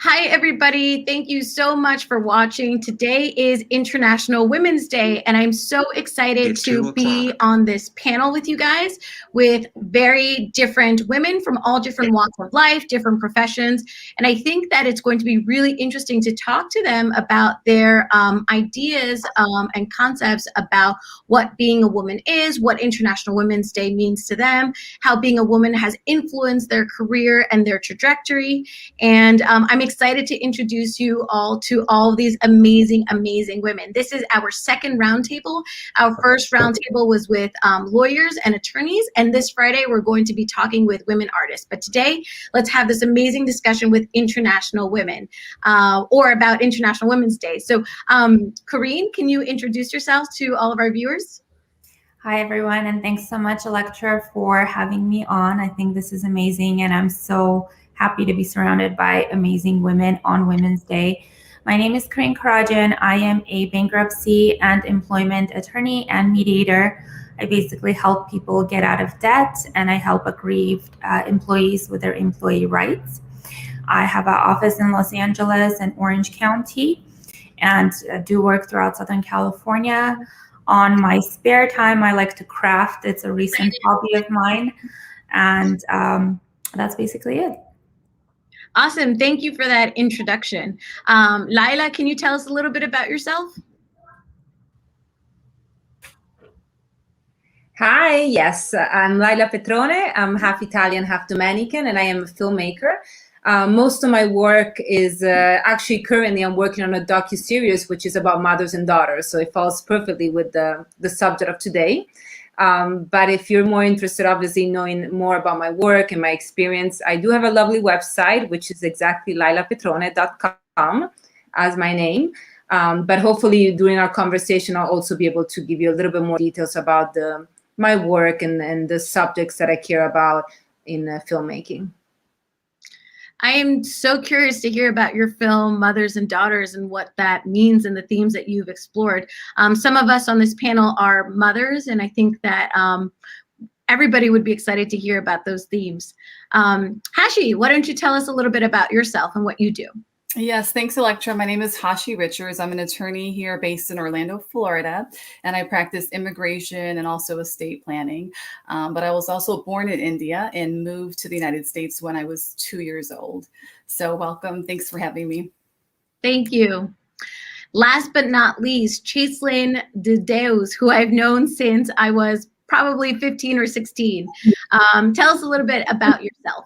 Hi, everybody. Thank you so much for watching. Today is International Women's Day, and I'm so excited to be on this panel with you guys with very different women from all different walks of life, different professions. And I think that it's going to be really interesting to talk to them about their ideas and concepts about what being a woman is, what International Women's Day means to them, how being a woman has influenced their career and their trajectory. And I'm excited to introduce you all to all of these amazing, amazing women. This is our second roundtable. Our first roundtable was with lawyers and attorneys, and this Friday we're going to be talking with women artists. But today, let's have this amazing discussion with international women, or about International Women's Day. So, Karine, can you introduce yourself to all of our viewers? Hi, everyone, and thanks so much, Elektra, for having me on. I think this is amazing, and I'm so happy to be surrounded by amazing women on Women's Day. My name is Karine Karajan. I am a bankruptcy and employment attorney and mediator. I basically help people get out of debt, and I help aggrieved employees with their employee rights. I have an office in Los Angeles and Orange County, and do work throughout Southern California. On my spare time, I like to craft. It's a recent hobby of mine, and that's basically it. Awesome. Thank you for that introduction. Laila, can you tell us a little bit about yourself? Hi, yes, I'm Laila Petrone. I'm half Italian, half Dominican, and I am a filmmaker. Most of my work is actually currently I'm working on a docuseries which is about mothers and daughters, so it falls perfectly with the subject of today. But if you're more interested, obviously, knowing more about my work and my experience, I do have a lovely website, which is exactly lailapetrone.com as my name. But hopefully during our conversation, I'll also be able to give you a little bit more details about my work and the subjects that I care about in filmmaking. I am so curious to hear about your film, Mothers and Daughters, and what that means and the themes that you've explored. Some of us on this panel are mothers, and I think that everybody would be excited to hear about those themes. Hashi, why don't you tell us a little bit about yourself and what you do? Yes, thanks, Elektra. My name is Hashi Richards. I'm an attorney here based in Orlando, Florida, and I practice immigration and also estate planning. But I was also born in India and moved to the United States when I was 2 years old. So welcome. Thanks for having me. Thank you. Last but not least, Chaselyn De Deus, who I've known since I was probably 15 or 16. Tell us a little bit about yourself.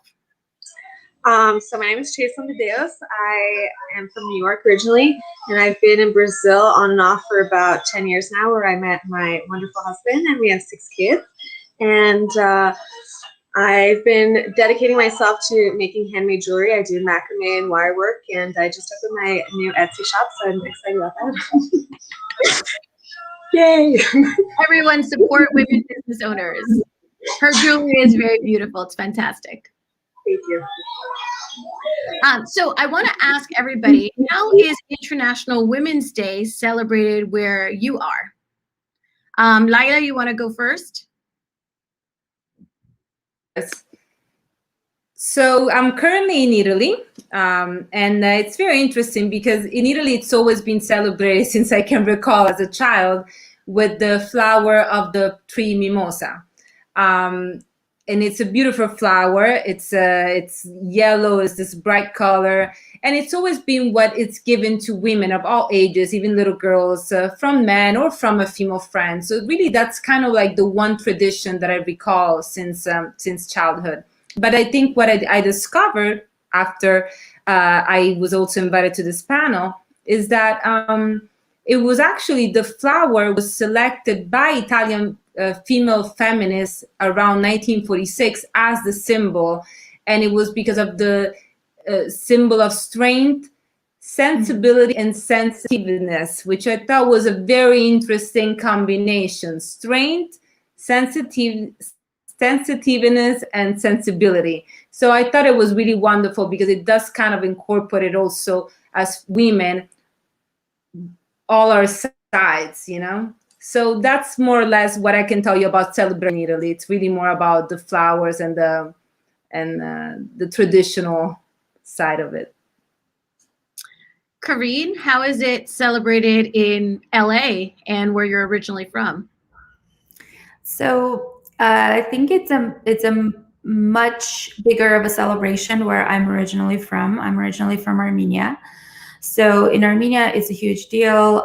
So my name is Chaselyn De Deus. I am from New York originally, and I've been in Brazil on and off for about 10 years now, where I met my wonderful husband, and we have 6 kids. And I've been dedicating myself to making handmade jewelry. I do macrame and wire work, and I just opened my new Etsy shop, so I'm excited about that. Yay! Everyone support women business owners. Her jewelry is very beautiful. It's fantastic. Thank you. So I want to ask everybody, how is International Women's Day celebrated where you are? Laila, you want to go first? Yes. So I'm currently in Italy, and it's very interesting because in Italy it's always been celebrated since I can recall as a child with the flower of the tree mimosa. And it's a beautiful flower. It's yellow, it's this bright color. And it's always been what it's given to women of all ages, even little girls, from men or from a female friend. So really that's kind of like the one tradition that I recall since childhood. But I think what I discovered after I was also invited to this panel is that it was actually the flower was selected by Italian female feminists around 1946 as the symbol, and it was because of the symbol of strength, sensibility, and sensitiveness, which I thought was a very interesting combination: strength, sensitiveness, and sensibility. So I thought it was really wonderful because it does kind of incorporate also as women all our sides, you know. So that's more or less what I can tell you about celebrating Italy. It's really more about the flowers and the traditional side of it. Karine, how is it celebrated in LA and where you're originally from? So I think it's a much bigger of a celebration where I'm originally from. I'm originally from Armenia. So in Armenia, it's a huge deal.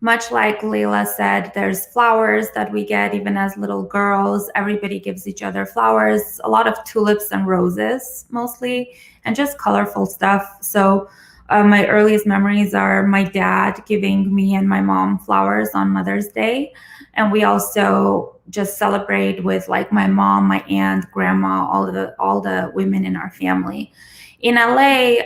Much like Leila said, there's flowers that we get even as little girls. Everybody gives each other flowers, a lot of tulips and roses mostly, and just colorful stuff. So my earliest memories are my dad giving me and my mom flowers on Mother's Day. And we also just celebrate with like my mom, my aunt, grandma, all the women in our family. In LA,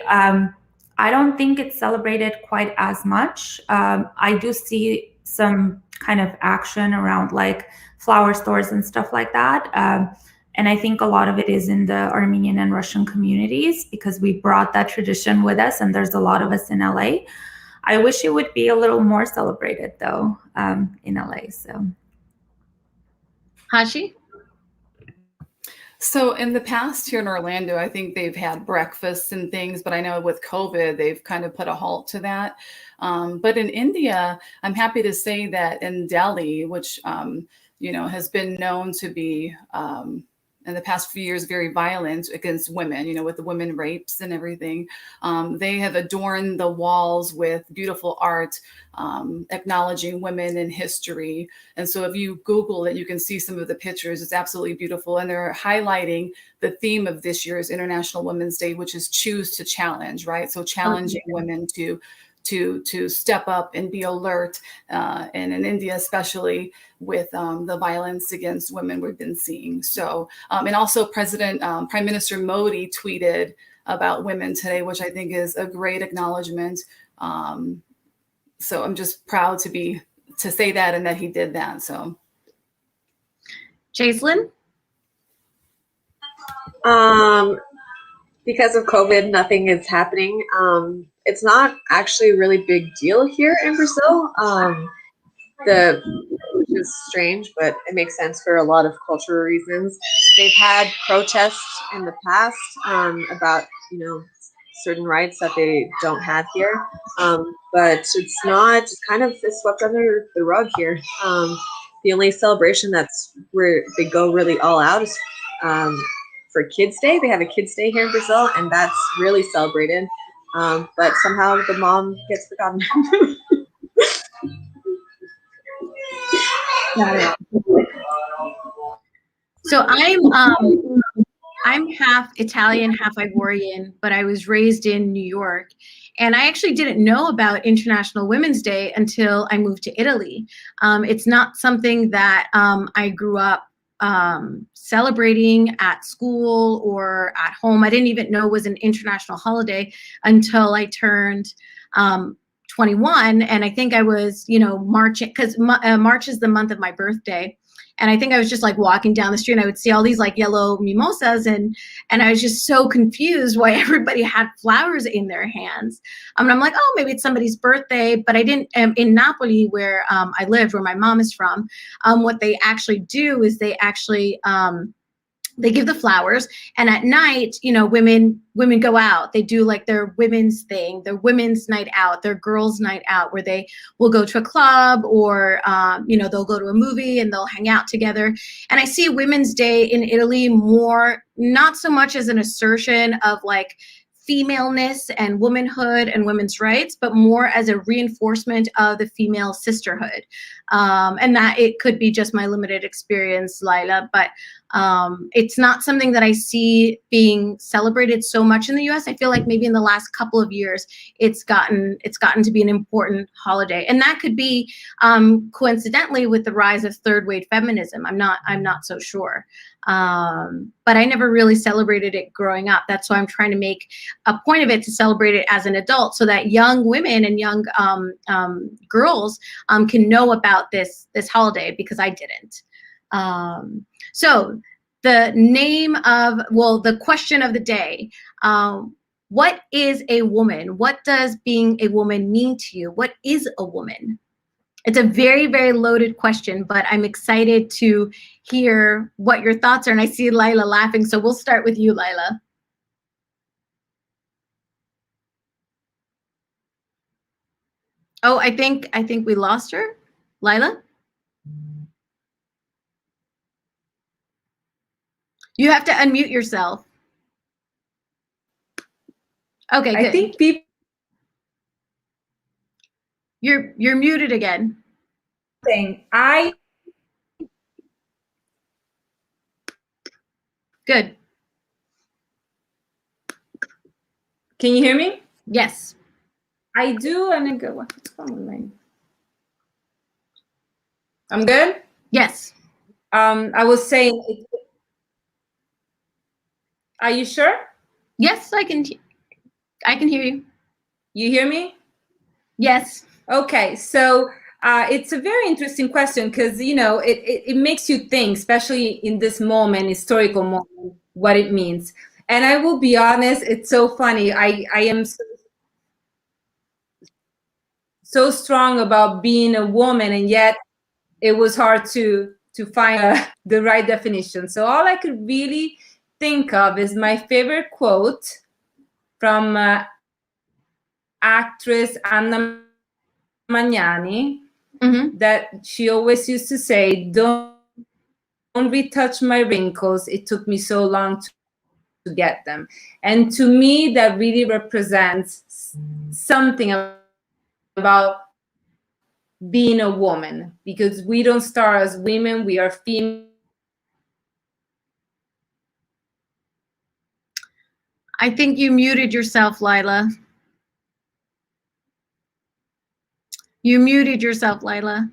I don't think it's celebrated quite as much. I do see some kind of action around like flower stores and stuff like that. And I think a lot of it is in the Armenian and Russian communities because we brought that tradition with us, and there's a lot of us in LA. I wish it would be a little more celebrated though in LA. So, Hashi? So in the past here in Orlando, I think they've had breakfasts and things, but I know with COVID, they've kind of put a halt to that. But in India, I'm happy to say that in Delhi, which, has been known to be, in the past few years, very violent against women, with the women rapes and everything. They have adorned the walls with beautiful art, acknowledging women in history. And so if you Google it, you can see some of the pictures. It's absolutely beautiful. And they're highlighting the theme of this year's International Women's Day, which is choose to challenge, right? So challenging women to step up and be alert, and in India, especially with the violence against women we've been seeing. So, and also Prime Minister Modi tweeted about women today, which I think is a great acknowledgement. So I'm just proud to say that and that he did that. So, Chaselyn? Because of COVID, nothing is happening. It's not actually a really big deal here in Brazil, which is strange, but it makes sense for a lot of cultural reasons. They've had protests in the past about, certain rights that they don't have here, but it's not, it's kind of swept under the rug here. The only celebration that's where they go really all out is for Kids Day. They have a Kids Day here in Brazil, and that's really celebrated. But somehow the mom gets forgotten. So I'm half Italian, half Ivorian, but I was raised in New York. And I actually didn't know about International Women's Day until I moved to Italy. It's not something that I grew up celebrating at school or at home. I didn't even know it was an international holiday until I turned 21. And I think I was, marching, because March is the month of my birthday. And I think I was just like walking down the street and I would see all these like yellow mimosas, and I was just so confused why everybody had flowers in their hands. And I'm like, oh, maybe it's somebody's birthday. But I didn't, in Napoli, where I lived, where my mom is from, what they actually do is they actually, they give the flowers, and at night, women go out. They do like their women's thing, their women's night out, their girls' night out, where they will go to a club or, they'll go to a movie and they'll hang out together. And I see Women's Day in Italy more, not so much as an assertion of like femaleness and womanhood and women's rights, but more as a reinforcement of the female sisterhood. And that it could be just my limited experience, Lila, but it's not something that I see being celebrated so much in the US. I feel like maybe in the last couple of years, it's gotten to be an important holiday. And that could be coincidentally with the rise of third wave feminism. I'm not so sure. But I never really celebrated it growing up. That's why I'm trying to make a point of it to celebrate it as an adult, so that young women and young girls can know about this holiday, because I didn't. So the question of the day, what is a woman? What does being a woman mean to you? What is a woman? It's a very, very loaded question, but I'm excited to hear what your thoughts are. And I see Lila laughing, so we'll start with you, Lila. Oh, I think we lost her. Lila? You have to unmute yourself. Okay, good. I think people you're muted again. Good. Can you hear me? Yes. I do, and I go, what's wrong with mine? I'm good? Yes. I was saying, are you sure? Yes, I can hear you. You hear me? Yes. Okay, so it's a very interesting question because, you know, it makes you think, especially in this moment, historical moment, what it means. And I will be honest, it's so funny. I am so strong about being a woman, and yet it was hard to find the right definition. So all I could really think of is my favorite quote from actress Anna Magnani, that she always used to say, don't retouch my wrinkles. It took me so long to get them. And to me, that really represents something about being a woman, because we don't start as women, we are female. I think you muted yourself, Lila. You muted yourself, Lila.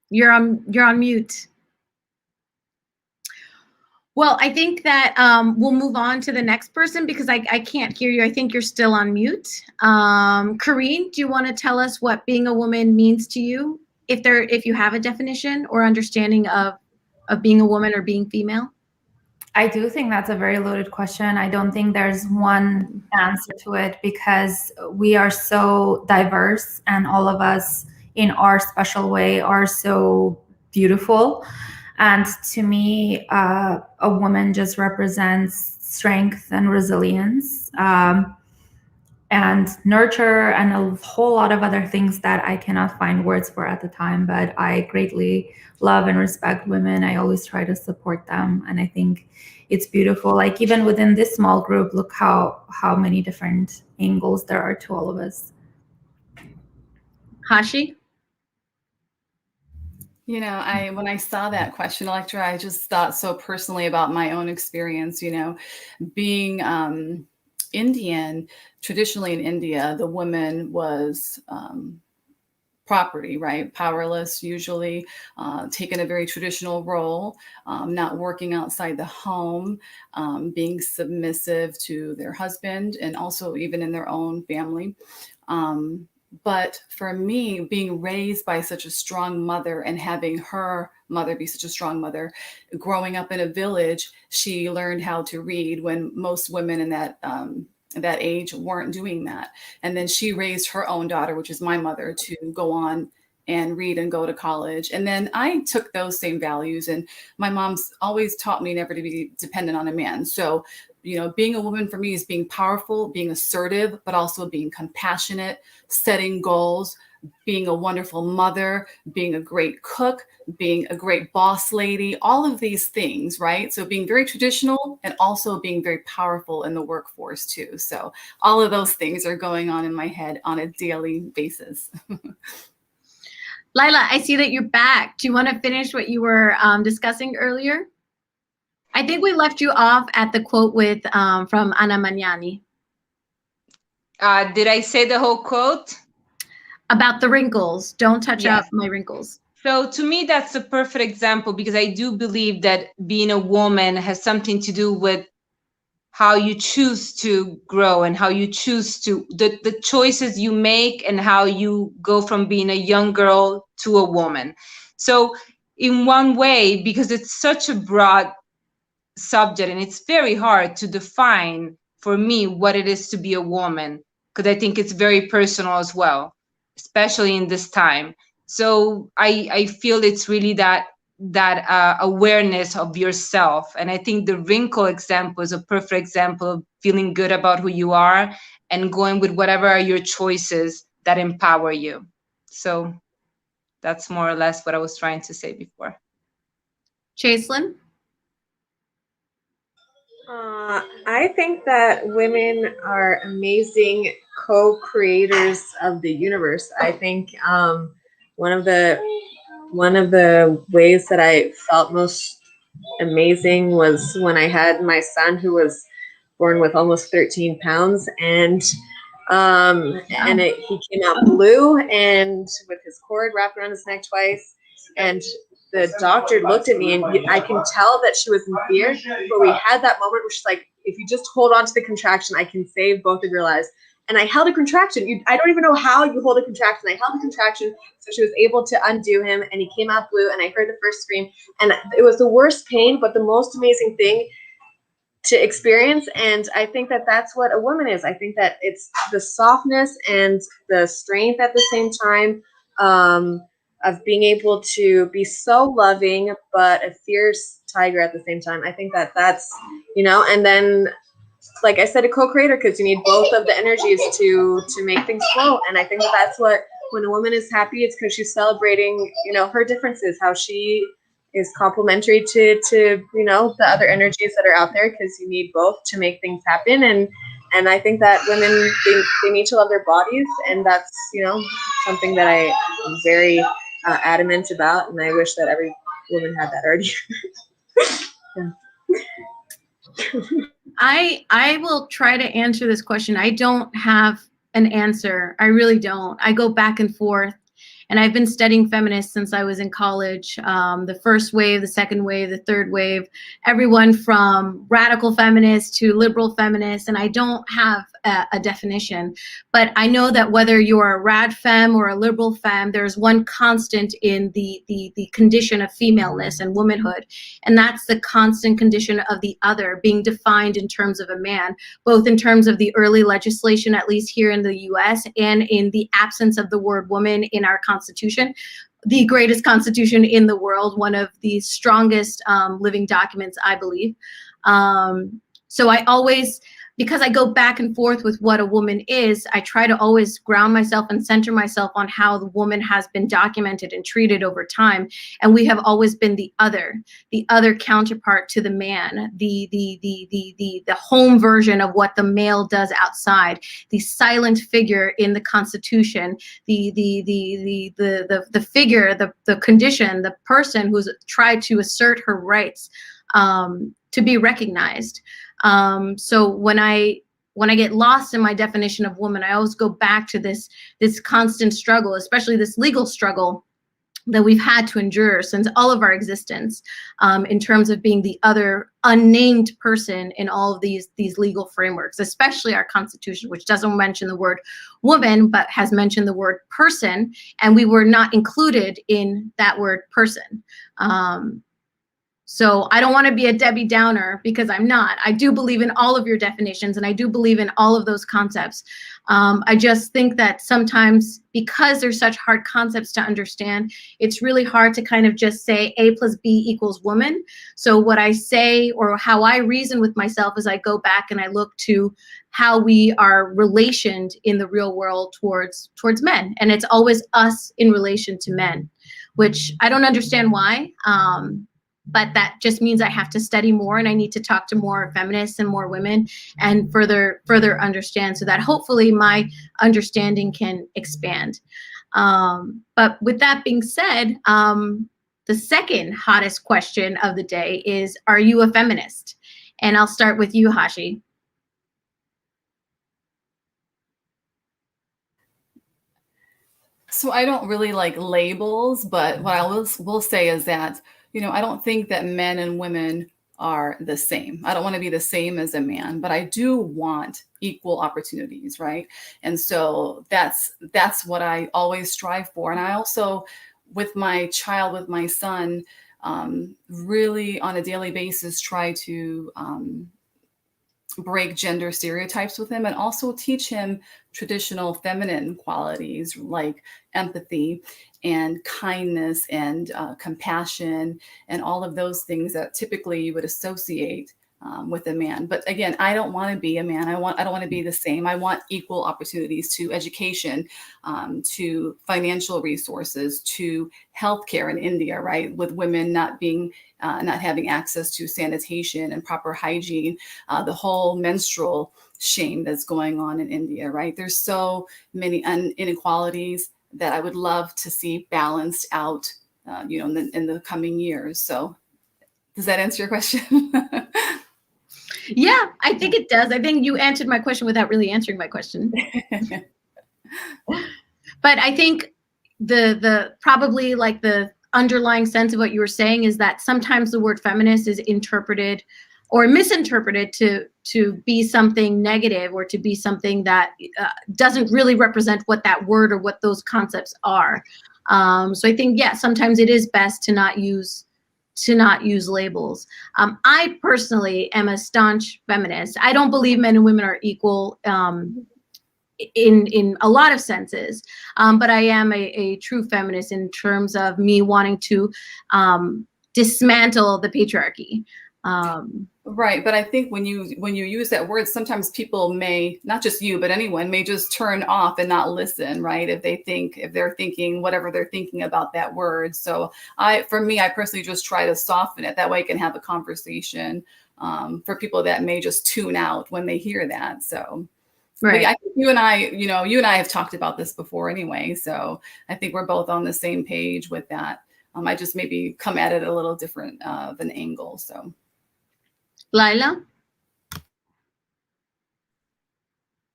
You're on mute. Well, I think that we'll move on to the next person because I can't hear you. I think you're still on mute. Karine, do you want to tell us what being a woman means to you? If you have a definition or understanding of being a woman or being female? I do think that's a very loaded question. I don't think there's one answer to it because we are so diverse and all of us in our special way are so beautiful. And to me, a woman just represents strength and resilience and nurture and a whole lot of other things that I cannot find words for at the time. But I greatly love and respect women. I always try to support them. And I think it's beautiful. Like even within this small group, look how many different angles there are to all of us. Hashi? You know, when I saw that question, Elektra, I just thought so personally about my own experience, you know, being Indian. Traditionally in India, the woman was property, right? Powerless, usually taking a very traditional role, not working outside the home, being submissive to their husband and also even in their own family. But for me, being raised by such a strong mother and having her mother be such a strong mother, growing up in a village, she learned how to read when most women in that age weren't doing that. And then she raised her own daughter, which is my mother, to go on and read and go to college. And then I took those same values, and my mom's always taught me never to be dependent on a man. So, you know, being a woman for me is being powerful, being assertive, but also being compassionate, setting goals, being a wonderful mother, being a great cook, being a great boss lady, all of these things, right? So being very traditional and also being very powerful in the workforce too. So all of those things are going on in my head on a daily basis. Lila, I see that you're back. Do you want to finish what you were discussing earlier? I think we left you off at the quote with from Anna Magnani. Did I say the whole quote? About the wrinkles. Don't touch up my wrinkles. So to me, that's a perfect example, because I do believe that being a woman has something to do with how you choose to grow and how you choose to, the choices you make and how you go from being a young girl to a woman. So in one way, because it's such a broad subject and it's very hard to define for me what it is to be a woman, because I think it's very personal as well, especially in this time. So I feel it's really that awareness of yourself. And I think the wrinkle example is a perfect example of feeling good about who you are and going with whatever are your choices that empower you. So that's more or less what I was trying to say before. Chaselyn? I think that women are amazing co-creators of the universe. I think one of the ways that I felt most amazing was when I had my son, who was born with almost 13 pounds, and he came out blue and with his cord wrapped around his neck twice, and the doctor looked at me, and I can tell that she was in fear, but we had that moment where she's like, if you just hold on to the contraction, I can save both of your lives. And I held a contraction. I don't even know how you hold a contraction. I held a contraction, so she was able to undo him, and he came out blue, and I heard the first scream, and it was the worst pain, but the most amazing thing to experience. And I think that that's what a woman is. I think that it's the softness and the strength at the same time, of being able to be so loving, but a fierce tiger at the same time. I think that that's, and then, like I said, a co-creator, because you need both of the energies to make things flow. And I think that that's what, when a woman is happy, it's because she's celebrating, her differences, how she is complementary to the other energies that are out there, because you need both to make things happen. And I think that women, they need to love their bodies, and that's something that I am very adamant about, and I wish that every woman had that already. Yeah. I will try to answer this question. I don't have an answer. I really don't. I go back and forth. And I've been studying feminists since I was in college. The first wave, the second wave, the third wave, everyone from radical feminists to liberal feminists. And I don't have a definition, but I know that whether you're a rad femme or a liberal femme, there's one constant in the condition of femaleness and womanhood. And that's the constant condition of the other being defined in terms of a man, both in terms of the early legislation, at least here in the US, and in the absence of the word woman in our Constitution, the greatest constitution in the world, one of the strongest living documents, I believe. So I always, because I go back and forth with what a woman is, I try to always ground myself and center myself on how the woman has been documented and treated over time. And we have always been the other counterpart to the man, the home version of what the male does outside, the silent figure in the Constitution, the figure, the condition, the person who's tried to assert her rights to be recognized. So when I get lost in my definition of woman, I always go back to this constant struggle, especially this legal struggle that we've had to endure since all of our existence, in terms of being the other unnamed person in all of these legal frameworks, especially our Constitution, which doesn't mention the word woman, but has mentioned the word person, and we were not included in that word person. So I don't want to be a Debbie Downer, because I'm not. I do believe in all of your definitions, and I do believe in all of those concepts. I just think that sometimes, because they're such hard concepts to understand, it's really hard to kind of just say A plus B equals woman. So what I say, or how I reason with myself, is I go back and I look to how we are relationed in the real world towards men. And it's always us in relation to men, which I don't understand why. But that just means I have to study more, and I need to talk to more feminists and more women and further understand, so that hopefully my understanding can expand. But with that being said, the second hottest question of the day is, are you a feminist? And I'll start with you, Hashi. So I don't really like labels, but what I will say is that, I don't think that men and women are the same. I don't want to be the same as a man, but I do want equal opportunities, right? And so that's what I always strive for. And I also, with my child, with my son, really on a daily basis try to break gender stereotypes with him and also teach him traditional feminine qualities like empathy and kindness and compassion and all of those things that typically you would associate with a man. But again, I don't want to be a man. I don't want to be the same. I want equal opportunities to education, to financial resources, to healthcare in India, right? With women not having access to sanitation and proper hygiene, the whole menstrual shame that's going on in India, right? There's so many inequalities that I would love to see balanced out, in the coming years. So does that answer your question? Yeah, I think it does. I think you answered my question without really answering my question. But I think the probably like the underlying sense of what you were saying is that sometimes the word feminist is interpreted or misinterpreted to be something negative or to be something that doesn't really represent what that word or what those concepts are. So I think, yeah, sometimes it is best to not use labels. I personally am a staunch feminist. I don't believe men and women are equal in a lot of senses, but I am a true feminist in terms of me wanting to dismantle the patriarchy. Right, but I think when you use that word, sometimes people may, not just you, but anyone may just turn off and not listen, right? If they're thinking whatever they're thinking about that word. So for me, I personally just try to soften it. That way I can have a conversation for people that may just tune out when they hear that. So right. I think you and I have talked about this before anyway. So I think we're both on the same page with that. I just maybe come at it a little different of an angle. So. Lila?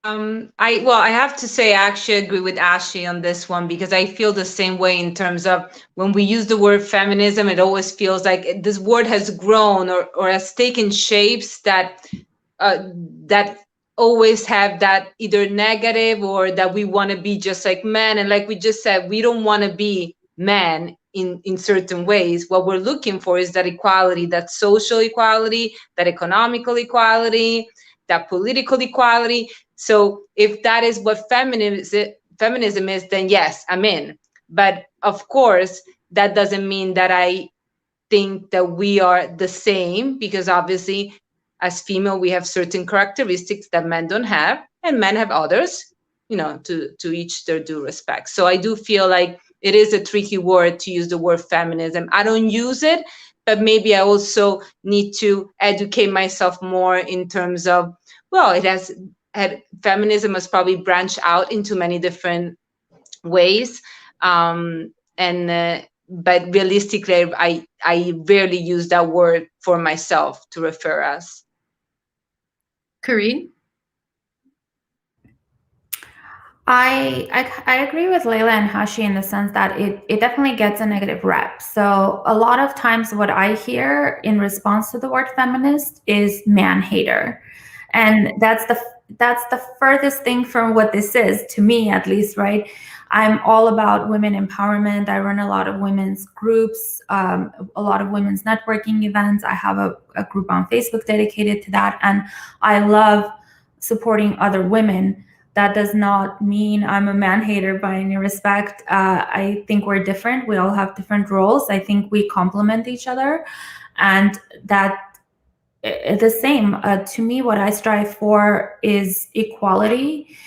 I have to say I actually agree with Ashley on this one, because I feel the same way in terms of when we use the word feminism, it always feels like this word has grown or has taken shapes that always have that either negative or that we want to be just like men. And like we just said, we don't want to be men in certain ways. What we're looking for is that equality, that social equality, that economical equality, that political equality. So if that is what feminism is, then yes, I'm in. But of course, that doesn't mean that I think that we are the same, because obviously as female, we have certain characteristics that men don't have, and men have others, to each their due respect. So I do feel like it is a tricky word to use the word feminism. I don't use it, but maybe I also need to educate myself more in terms of, feminism has probably branched out into many different ways. But realistically, I rarely use that word for myself to refer us. Karine? I agree with Layla and Hashi in the sense that it definitely gets a negative rep. So a lot of times what I hear in response to the word feminist is man hater. And that's the furthest thing from what this is, to me at least, right? I'm all about women empowerment. I run a lot of women's groups, a lot of women's networking events. I have a group on Facebook dedicated to that. And I love supporting other women. That does not mean I'm a man hater by any respect. I think we're different. We all have different roles. I think we complement each other. And that the same. To me, what I strive for is equality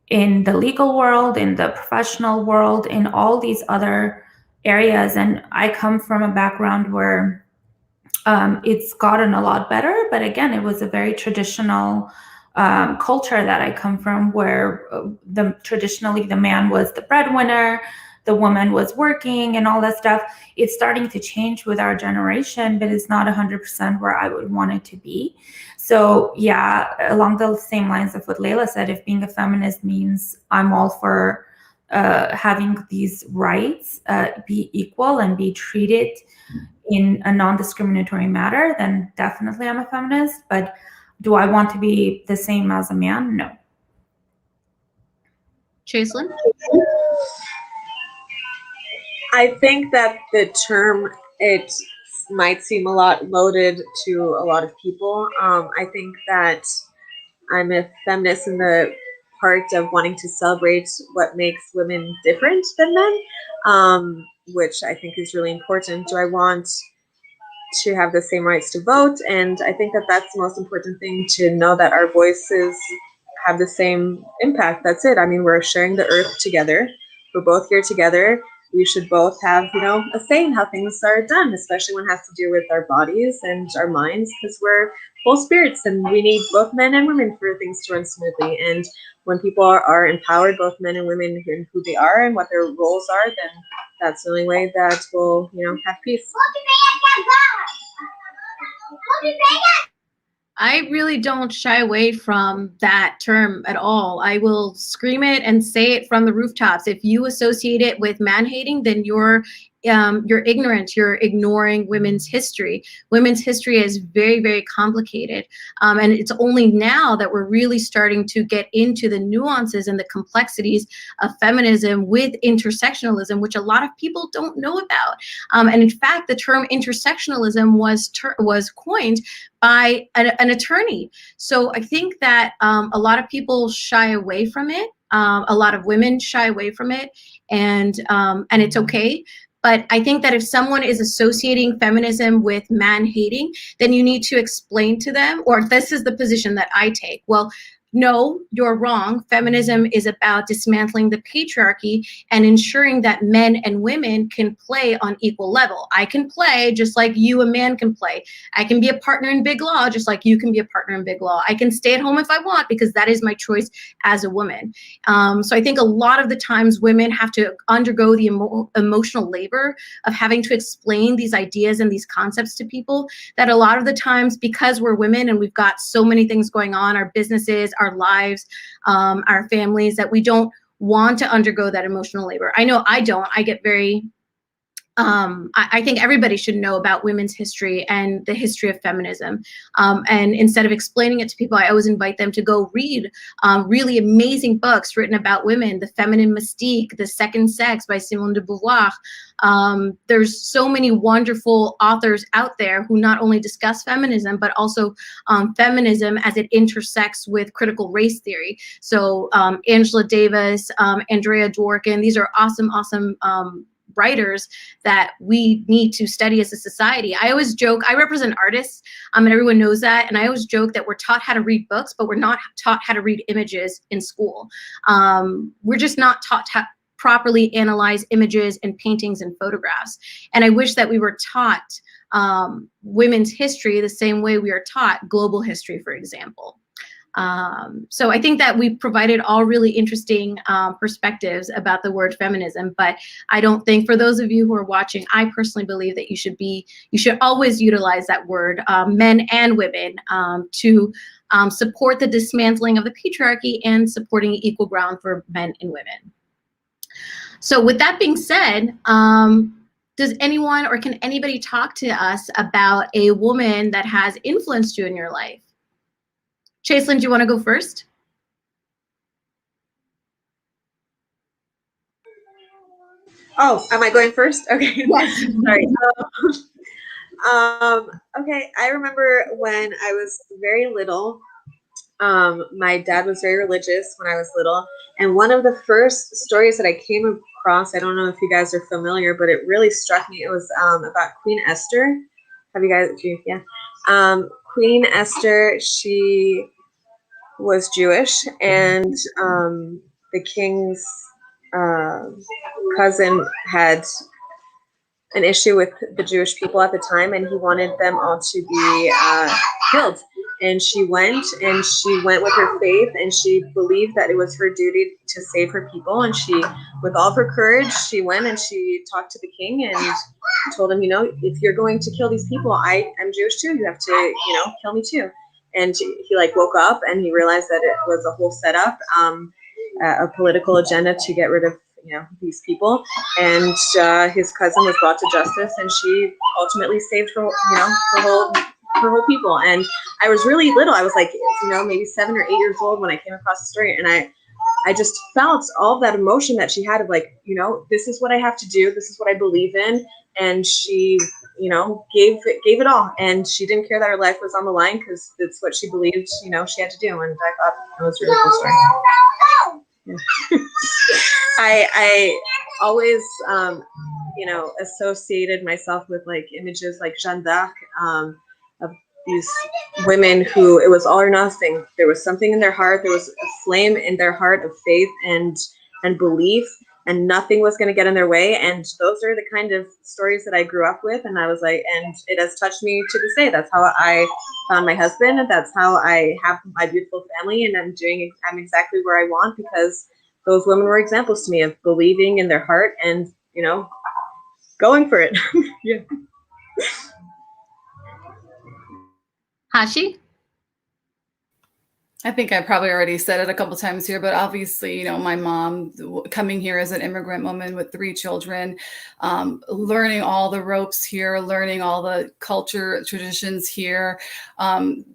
in the legal world, in the professional world, in all these other areas. And I come from a background where it's gotten a lot better. But again, it was a very traditional culture that I come from, where traditionally the man was the breadwinner, the woman was working and all that stuff. It's starting to change with our generation, but it's not 100% where I would want it to be. So yeah, along the same lines of what Layla said, if being a feminist means I'm all for having these rights, be equal and be treated in a non-discriminatory manner, then definitely I'm a feminist. But do I want to be the same as a man? No. Chaselyn? I think that the term, it might seem a lot loaded to a lot of people. I think that I'm a feminist in the part of wanting to celebrate what makes women different than men, which I think is really important. Do I want to have the same rights to vote? And I think that that's the most important thing, to know that our voices have the same impact. That's it. I mean, we're sharing the earth together. We're both here together. We should both have, a say in how things are done, especially when it has to do with our bodies and our minds, because we're full spirits and we need both men and women for things to run smoothly. And when people are empowered, both men and women, in who they are and what their roles are, then that's the only way that we'll, have peace. I really don't shy away from that term at all. I will scream it and say it from the rooftops. If you associate it with man-hating, then you're ignorant. You're ignoring women's history. Women's history is very, very complicated. And it's only now that we're really starting to get into the nuances and the complexities of feminism with intersectionalism, which a lot of people don't know about. And in fact, the term intersectionalism was coined by an attorney. So I think that a lot of people shy away from it. A lot of women shy away from it, and it's okay. But I think that if someone is associating feminism with man-hating, then you need to explain to them, or this is the position that I take. Well, no, you're wrong. Feminism is about dismantling the patriarchy and ensuring that men and women can play on equal level. I can play just like you, a man, can play. I can be a partner in big law just like you can be a partner in big law. I can stay at home if I want because that is my choice as a woman. So I think a lot of the times women have to undergo the emotional labor of having to explain these ideas and these concepts to people, that a lot of the times, because we're women and we've got so many things going on, our businesses, our lives, our families, that we don't want to undergo that emotional labor. I know I don't. I get very, I think everybody should know about women's history and the history of feminism. And instead of explaining it to people, I always invite them to go read really amazing books written about women, The Feminine Mystique, The Second Sex by Simone de Beauvoir. There's so many wonderful authors out there who not only discuss feminism, but also feminism as it intersects with critical race theory. So Angela Davis, Andrea Dworkin, these are awesome writers that we need to study as a society. I always joke, I represent artists, and everyone knows that, and I always joke that we're taught how to read books, but we're not taught how to read images in school. We're just not taught to properly analyze images and paintings and photographs. And I wish that we were taught women's history the same way we are taught global history, for example. So I think that we provided all really interesting perspectives about the word feminism, but I don't think, for those of you who are watching, I personally believe that you should always utilize that word, men and women, to support the dismantling of the patriarchy and supporting equal ground for men and women. So with that being said, does anyone, or can anybody talk to us about a woman that has influenced you in your life? Chaselyn, do you want to go first? Oh, am I going first? Okay. Yes. Sorry. Okay, I remember when I was very little, my dad was very religious when I was little, and one of the first stories that I came across, I don't know if you guys are familiar, but it really struck me. It was about Queen Esther. Have you guys? Yeah. Queen Esther, she was Jewish, and the king's cousin had an issue with the Jewish people at the time, and he wanted them all to be killed. And she went with her faith, and she believed that it was her duty to save her people. And she, with all of her courage, she went and she talked to the king and told him, if you're going to kill these people, I'm Jewish too. You have to, kill me too. And he woke up and he realized that it was a whole setup, a political agenda to get rid of these people. And his cousin was brought to justice, and she ultimately saved her whole people. And I was really little. I was maybe 7 or 8 years old when I came across the story, and I just felt all of that emotion that she had of this is what I have to do. This is what I believe in. And she gave it all, and she didn't care that her life was on the line because it's what she believed, she had to do. And I thought that was a really cool story. I always, associated myself with like images like Jeanne d'Arc, of these women who it was all or nothing. There was something in their heart. There was a flame in their heart of faith and belief, and nothing was going to get in their way. And those are the kind of stories that I grew up with. And I was like, and it has touched me to this day. That's how I found my husband, and that's how I have my beautiful family. And I'm exactly where I want, because those women were examples to me of believing in their heart and, going for it. Yeah. Hashi? I think I probably already said it a couple times here, but obviously, my mom coming here as an immigrant woman with 3 children, learning all the ropes here, learning all the culture traditions here,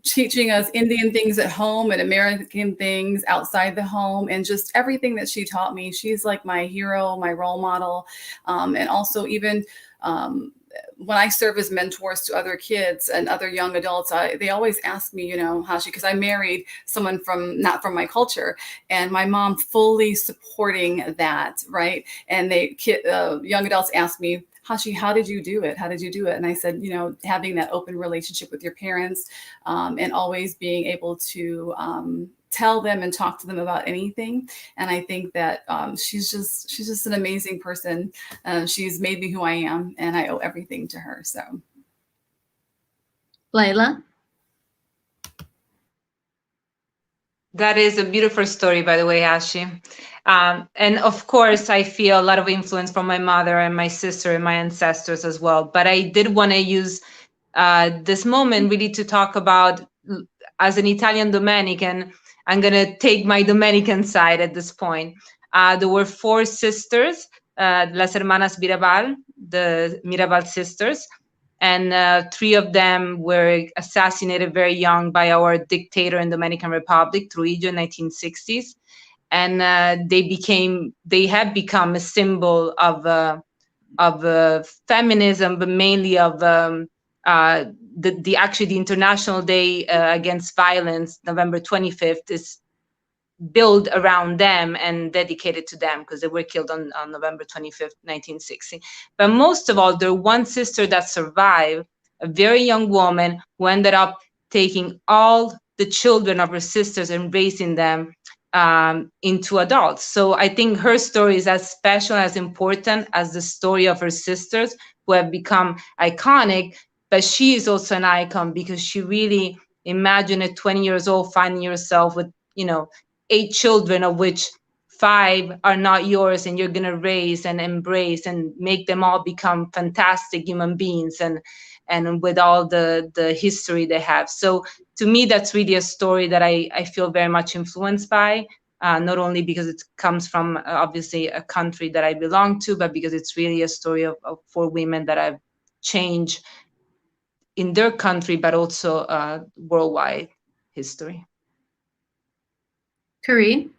teaching us Indian things at home and American things outside the home, and just everything that she taught me. She's like my hero, my role model. And also even when I serve as mentors to other kids and other young adults, they always ask me, Hashi, because I married someone not from my culture, and my mom fully supporting that, right? And young adults ask me, Hashi, how did you do it? How did you do it? And I said, having that open relationship with your parents, and always being able to tell them and talk to them about anything. And I think that she's just an amazing person. She's made me who I am, and I owe everything to her. So, Layla? That is a beautiful story, by the way, Hashi. And of course, I feel a lot of influence from my mother and my sister and my ancestors as well. But I did want to use this moment really to talk about, as an Italian Dominican, I'm going to take my Dominican side at this point. There were 4 sisters, las hermanas Mirabal, the Mirabal sisters, and 3 of them were assassinated very young by our dictator in Dominican Republic, Trujillo, in 1960s. And they have become a symbol of feminism, but mainly of the International Day Against Violence, November 25th, is built around them and dedicated to them, because they were killed on November 25th, 1960. But most of all, there's one sister that survived, a very young woman who ended up taking all the children of her sisters and raising them into adults. So I think her story is as special, as important as the story of her sisters, who have become iconic. But she is also an icon because she really imagined at 20 years old finding yourself with, 8 children, of which 5 are not yours, and you're going to raise and embrace and make them all become fantastic human beings, and with all the history they have. So to me, that's really a story that I feel very much influenced by, not only because it comes from obviously a country that I belong to, but because it's really a story of 4 women that have changed in their country, but also worldwide history. Karine?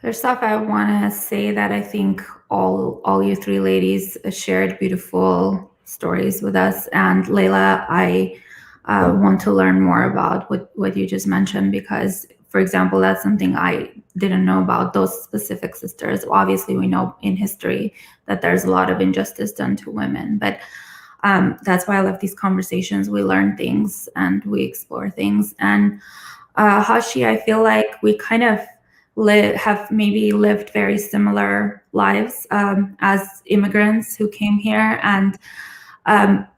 First off, I want to say that I think all you 3 ladies shared beautiful stories with us. And Layla, I want to learn more about what you just mentioned, because, for example, that's something I didn't know about those specific sisters. Obviously, we know in history that there's a lot of injustice done to women, but that's why I love these conversations. We learn things and we explore things. And Hashi, I feel like we kind of have maybe lived very similar lives as immigrants who came here, and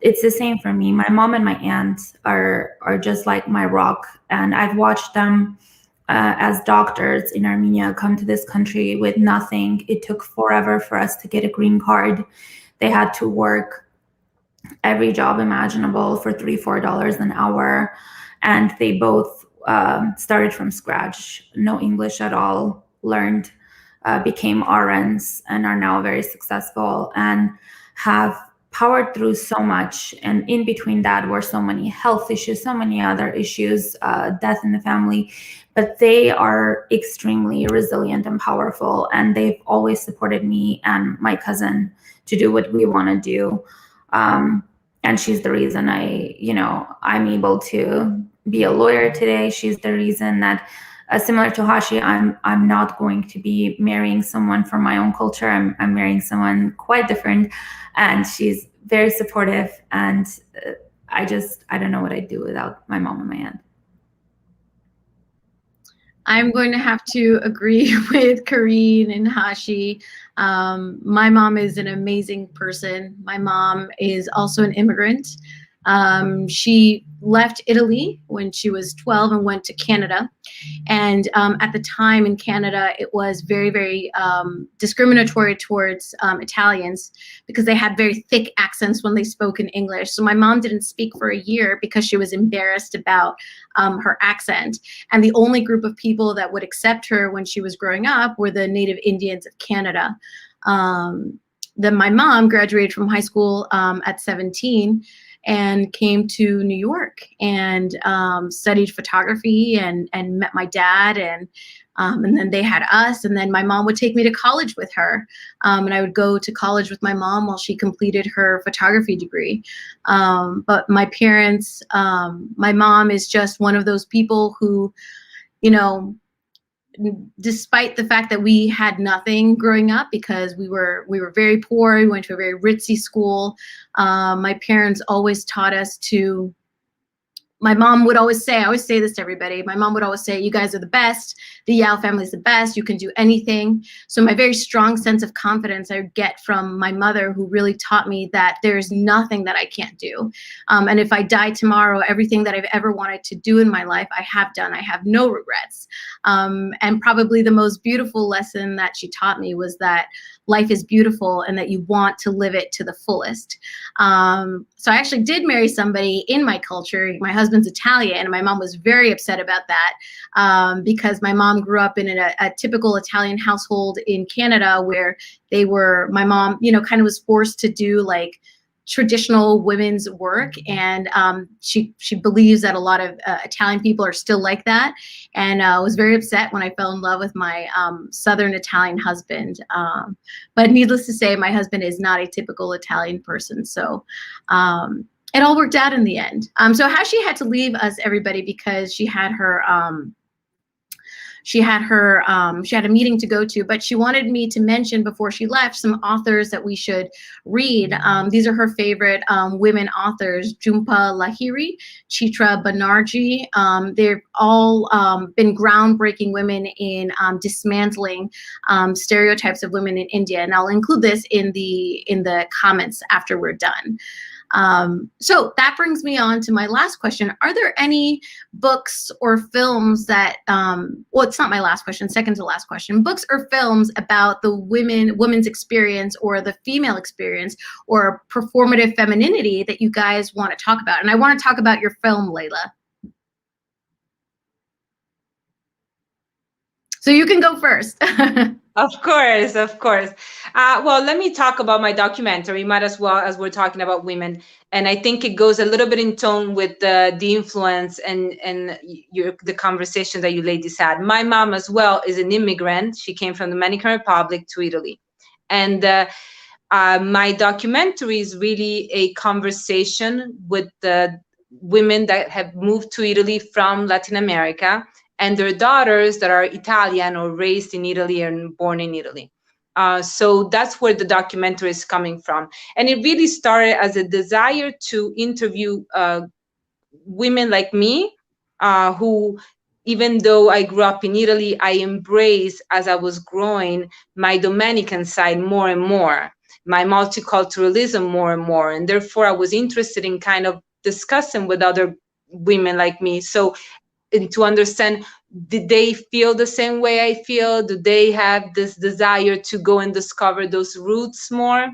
it's the same for me. My mom and my aunt are just like my rock, and I've watched them as doctors in Armenia come to this country with nothing. It took forever for us to get a green card. They had to work every job imaginable for $3-4 an hour, and they both started from scratch, no English at all, learned, became RNs, and are now very successful and have powered through so much. And in between that were so many health issues, so many other issues, death in the family, but they are extremely resilient and powerful. And they've always supported me and my cousin to do what we want to do. And she's the reason I'm able to be a lawyer today. She's the reason that, similar to Hashi, I'm not going to be marrying someone from my own culture. I'm marrying someone quite different, and she's very supportive. And I don't know what I'd do without my mom and my aunt. I'm going to have to agree with Karine and Hashi. My mom is an amazing person. My mom is also an immigrant. She left Italy when she was 12 and went to Canada. And at the time in Canada, it was very, very discriminatory towards Italians because they had very thick accents when they spoke in English. So my mom didn't speak for a year because she was embarrassed about her accent. And the only group of people that would accept her when she was growing up were the Native Indians of Canada. Then my mom graduated from high school at 17 and came to New York and studied photography and met my dad, and then they had us, and then my mom would take me to college with her, and I would go to college with my mom while she completed her photography degree. But my parents, my mom is just one of those people who, despite the fact that we had nothing growing up because we were very poor, we went to a very ritzy school. My parents always taught us to. My mom would always say, I always say this to everybody, my mom would always say, you guys are the best, the Yao family is the best, you can do anything. So my very strong sense of confidence I get from my mother, who really taught me that there's nothing that I can't do. And if I die tomorrow, everything that I've ever wanted to do in my life, I have done. I have no regrets. And probably the most beautiful lesson that she taught me was that life is beautiful and that you want to live it to the fullest. So I actually did marry somebody in my culture. My husband's Italian, and my mom was very upset about that because my mom grew up in a typical Italian household in Canada where my mom, kind of was forced to do like traditional women's work, and she believes that a lot of Italian people are still like that, and was very upset when I fell in love with my Southern Italian husband. But needless to say, my husband is not a typical Italian person, so it all worked out in the end. So Hashi had to leave us, everybody, because she had a meeting to go to, but she wanted me to mention before she left some authors that we should read. These are her favorite women authors: Jhumpa Lahiri, Chitra Banerjee. They've all been groundbreaking women in dismantling stereotypes of women in India, and I'll include this in the comments after we're done. So that brings me on to my last question. Are there any books or films that, well, it's not my last question, second to last question, books or films about the women's experience or the female experience or performative femininity that you guys want to talk about? And I want to talk about your film, Layla. So you can go first. Of course. Well, let me talk about my documentary, might as well, as we're talking about women. And I think it goes a little bit in tone with the influence and the conversation that you ladies had. My mom as well is an immigrant. She came from the Dominican Republic to Italy. And my documentary is really a conversation with the women that have moved to Italy from Latin America, and their daughters that are Italian or raised in Italy and born in Italy. So that's where the documentary is coming from. And it really started as a desire to interview women like me, who, even though I grew up in Italy, I embraced, as I was growing, my Dominican side more and more, my multiculturalism more and more. And therefore, I was interested in kind of discussing with other women like me. So, and to understand, did they feel the same way I feel? Do they have this desire to go and discover those roots more?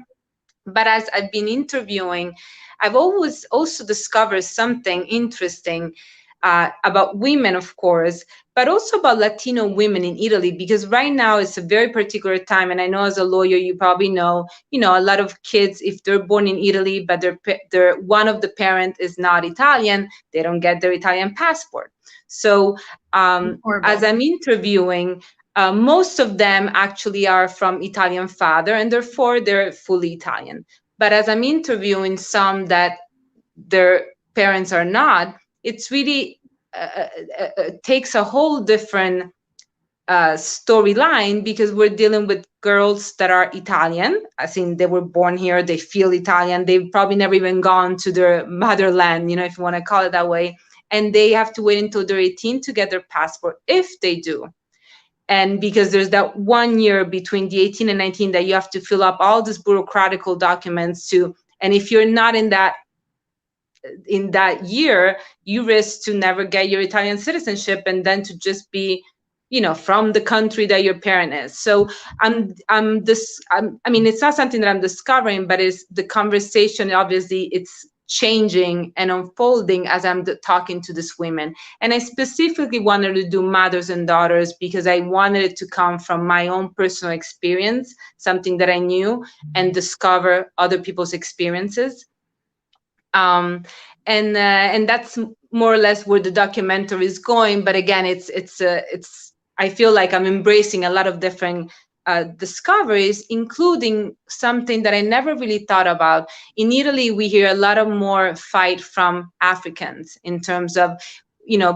But as I've been interviewing, I've always also discovered something interesting about women, of course, but also about Latino women in Italy, because right now it's a very particular time. And I know as a lawyer, you probably know, a lot of kids, if they're born in Italy, but they're one of the parent is not Italian, they don't get their Italian passport. So as I'm interviewing, most of them actually are from Italian father, and therefore they're fully Italian. But as I'm interviewing some that their parents are not, it's really takes a whole different storyline, because we're dealing with girls that are Italian, as in they were born here, they feel Italian, they've probably never even gone to their motherland, if you want to call it that way, and they have to wait until they're 18 to get their passport, if they do. And because there's that 1 year between the 18 and 19 that you have to fill up all these bureaucratic documents to, and if you're not in that year, you risk to never get your Italian citizenship, and then to just be, from the country that your parent is. So I mean, it's not something that I'm discovering, but it's the conversation. Obviously, it's changing and unfolding as I'm talking to these women. And I specifically wanted to do mothers and daughters because I wanted it to come from my own personal experience, something that I knew, and discover other people's experiences. And that's more or less where the documentary is going. But again, it's I feel like I'm embracing a lot of different discoveries, including something that I never really thought about. In Italy, we hear a lot of more fight from Africans in terms of,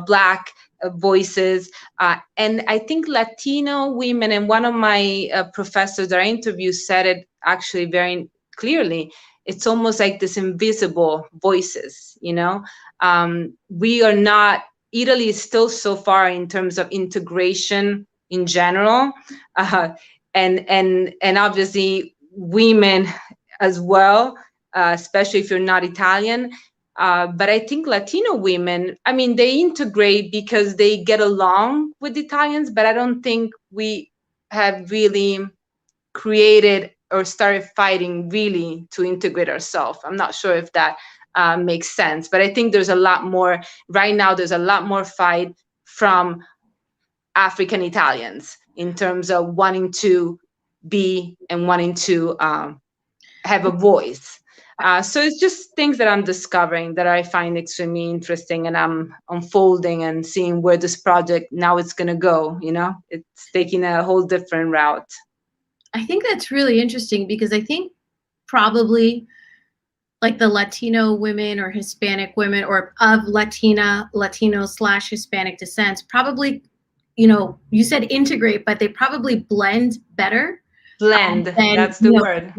Black voices. And I think Latino women, and one of my professors that I interviewed said it actually very clearly, it's almost like this invisible voices, we are not, Italy is still so far in terms of integration in general. And obviously women as well, especially if you're not Italian. But I think Latino women, they integrate because they get along with Italians, but I don't think we have really created or started fighting really to integrate ourselves. I'm not sure if that makes sense, but I think there's a lot more, right now there's a lot more fight from African Italians in terms of wanting to be and wanting to have a voice. So it's just things that I'm discovering that I find extremely interesting, and I'm unfolding and seeing where this project now it's going to go. It's taking a whole different route. I think that's really interesting, because I think probably like the Latino women or Hispanic women, or of Latino/Hispanic descent, probably, you said integrate, but they probably blend better. Blend, that's the word.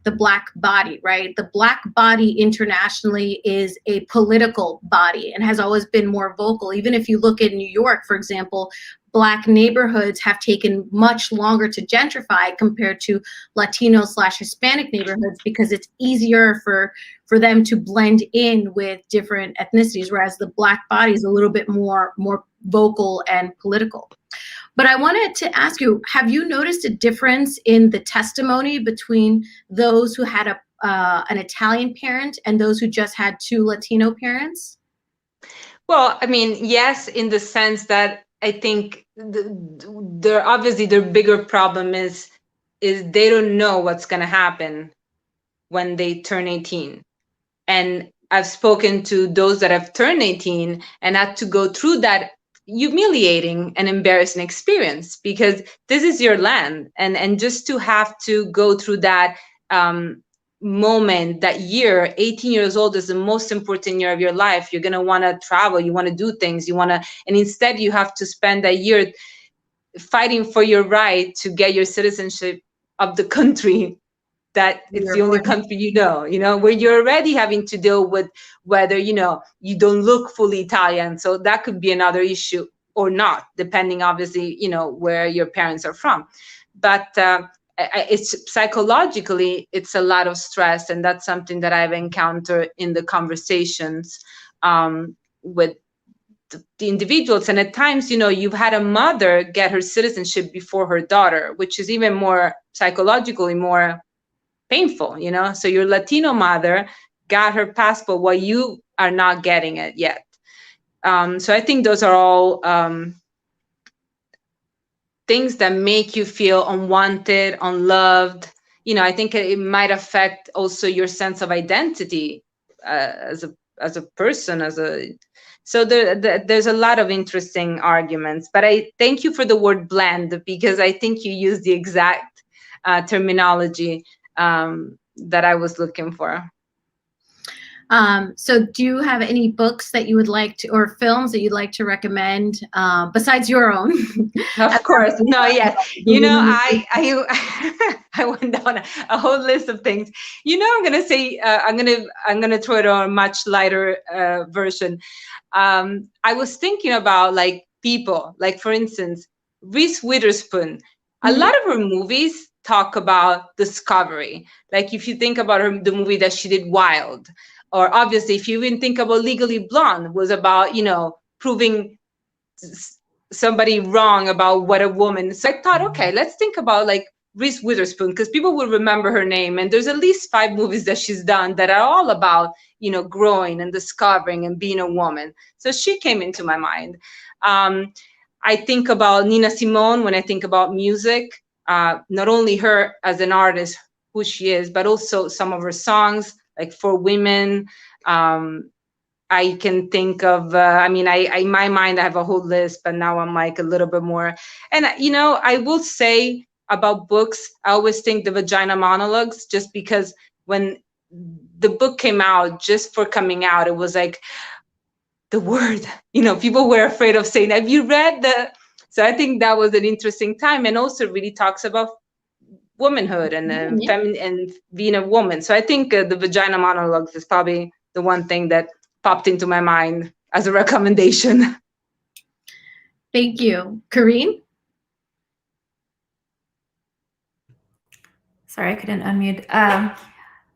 The Black body, right? The Black body internationally is a political body and has always been more vocal. Even if you look at New York, for example, Black neighborhoods have taken much longer to gentrify compared to Latino/Hispanic neighborhoods, because it's easier for them to blend in with different ethnicities, whereas the Black body is a little bit more vocal and political. But I wanted to ask you, have you noticed a difference in the testimony between those who had an Italian parent and those who just had two Latino parents? Well, yes, in the sense that I think their bigger problem is they don't know what's going to happen when they turn 18. And I've spoken to those that have turned 18 and had to go through that humiliating and embarrassing experience, because this is your land, and just to have to go through that moment, that year, 18 years old is the most important year of your life. You're going to want to travel, you want to do things, and instead you have to spend that year fighting for your right to get your citizenship of the country that it's the only country where you're already having to deal with whether, you don't look fully Italian. So that could be another issue or not, depending, obviously, where your parents are from. But it's psychologically, it's a lot of stress. And that's something that I've encountered in the conversations with the individuals. And at times, you've had a mother get her citizenship before her daughter, which is even more psychologically more painful, so your Latino mother got her passport while you are not getting it yet. So I think those are all things that make you feel unwanted, unloved. I think it might affect also your sense of identity as a a person, so there's a lot of interesting arguments. But I thank you for the word blend, because I think you used the exact terminology that I was looking for. So do you have any books that you would like to, or films that you'd like to recommend, besides your own? Of course. No, yes. I I went down a whole list of things. I'm going to say, I'm going to throw it on a much lighter version. I was thinking about like people, like for instance, Reese Witherspoon. A lot of her movies talk about discovery. Like if you think about the movie that she did, Wild, or obviously if you even think about Legally Blonde, was about, proving somebody wrong about what a woman. So I thought, okay, let's think about like Reese Witherspoon, because people will remember her name. And there's at least 5 movies that she's done that are all about, growing and discovering and being a woman. So she came into my mind. I think about Nina Simone when I think about music, not only her as an artist, who she is, but also some of her songs, like For Women. I can think of, I in my mind, I have a whole list, but now I'm like a little bit more. And, I will say about books, I always think the Vagina Monologues, just because when the book came out, just for coming out, it was like the word, people were afraid of saying, have you read the? So I think that was an interesting time, and also really talks about womanhood and and being a woman. So I think the Vagina Monologues is probably the one thing that popped into my mind as a recommendation. Thank you. Karine? Sorry, I couldn't unmute.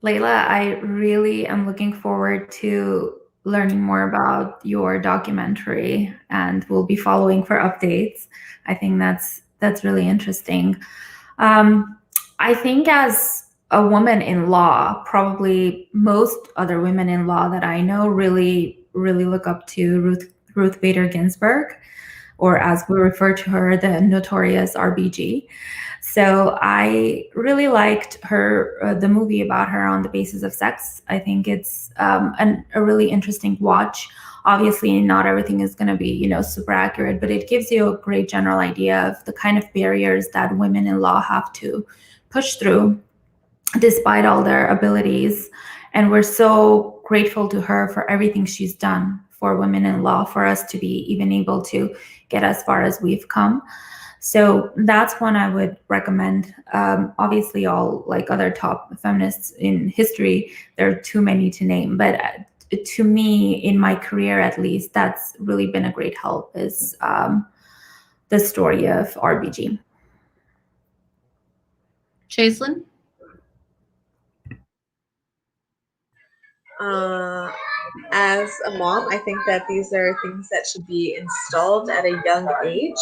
Layla, I really am looking forward to learning more about your documentary, and we'll be following for updates. I think that's really interesting. I think as a woman in law, probably most other women in law that I know really look up to Ruth Bader Ginsburg, or as we refer to her, the notorious RBG. So I really liked her, the movie about her, On the Basis of Sex. I think it's a really interesting watch. Obviously, not everything is going to be, super accurate, but it gives you a great general idea of the kind of barriers that women in law have to push through despite all their abilities. And we're so grateful to her for everything she's done for women in law, for us to be even able to get as far as we've come. So that's one I would recommend. Obviously, all like other top feminists in history, there are too many to name. But to me, in my career at least, that's really been a great help, is the story of RBG. Chaselyn? As a mom, I think that these are things that should be installed at a young age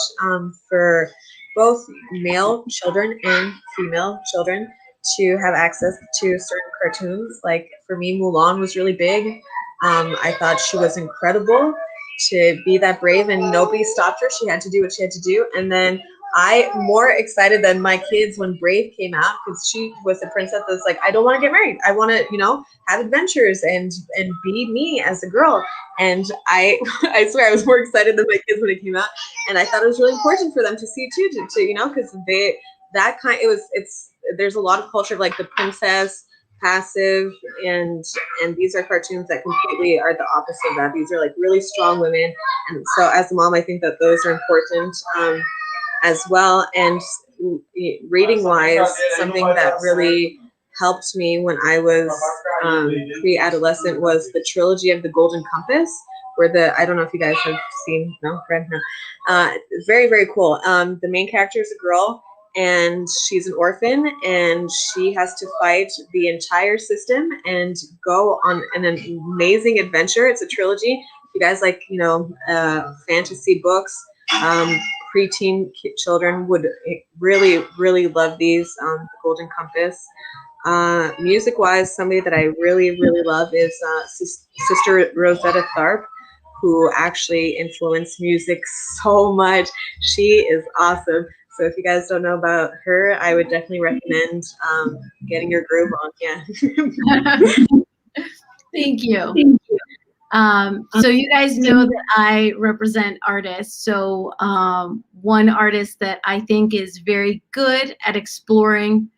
for both male children and female children to have access to certain cartoons. Like for me, Mulan was really big. I thought she was incredible to be that brave, and nobody stopped her. She had to do what she had to do. And then I'm more excited than my kids when Brave came out, because she was a princess that's like, I don't want to get married. I want to, have adventures and be me as a girl. And I swear I was more excited than my kids when it came out. And I thought it was really important for them to see too, to because there's a lot of culture of like the princess, passive, and these are cartoons that completely are the opposite of that. These are like really strong women. And so as a mom, I think that those are important. As well. And reading wise, something that really helped me when I was pre-adolescent was the trilogy of The Golden Compass, where I don't know if you guys have seen, read, very, very cool. The main character is a girl, and she's an orphan, and she has to fight the entire system and go on an amazing adventure. It's a trilogy. If you guys like, fantasy books, preteen children would really, really love these. The Golden Compass. Music-wise, somebody that I really, really love is Sister Rosetta Tharpe, who actually influenced music so much. She is awesome. So if you guys don't know about her, I would definitely recommend getting your groove on. Yeah. Thank you. So you guys know that I represent artists. So one artist that I think is very good at exploring,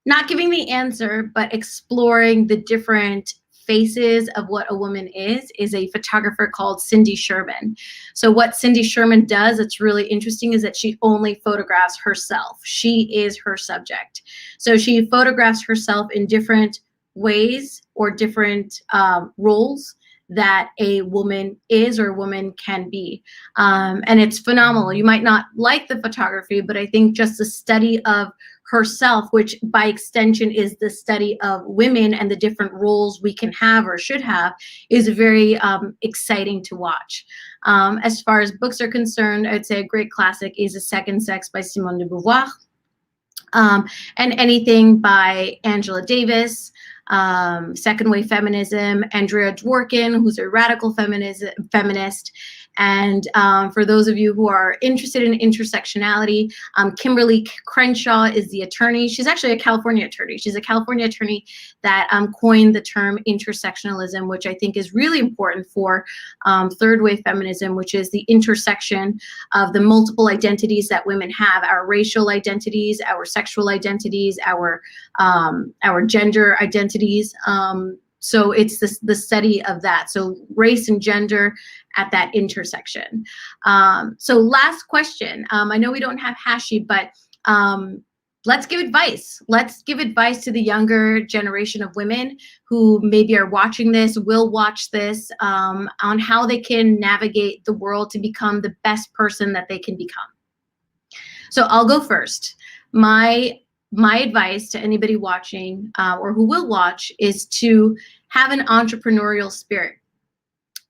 not giving the answer, but exploring the different faces of what a woman is a photographer called Cindy Sherman. So what Cindy Sherman does that's really interesting is that she only photographs herself. She is her subject. So she photographs herself in different ways or different roles that a woman is or a woman can be. And it's phenomenal. You might not like the photography, but I think just the study of herself, which by extension is the study of women and the different roles we can have or should have, is very exciting to watch. As far as books are concerned, I'd say a great classic is A Second Sex by Simone de Beauvoir. And anything by Angela Davis, Second Wave Feminism, Andrea Dworkin, who's a radical feminist. And for those of you who are interested in intersectionality, Kimberly Crenshaw is the attorney. She's actually a California attorney. She's a California attorney that coined the term intersectionalism, which I think is really important for third wave feminism, which is the intersection of the multiple identities that women have, our racial identities, our sexual identities, our gender identities. So it's the study of that. So race and gender at that intersection. So last question. I know we don't have Hashi, but let's give advice. Let's give advice to the younger generation of women who maybe are watching this, will watch this, on how they can navigate the world to become the best person that they can become. So I'll go first. My advice to anybody watching or who will watch is to have an entrepreneurial spirit.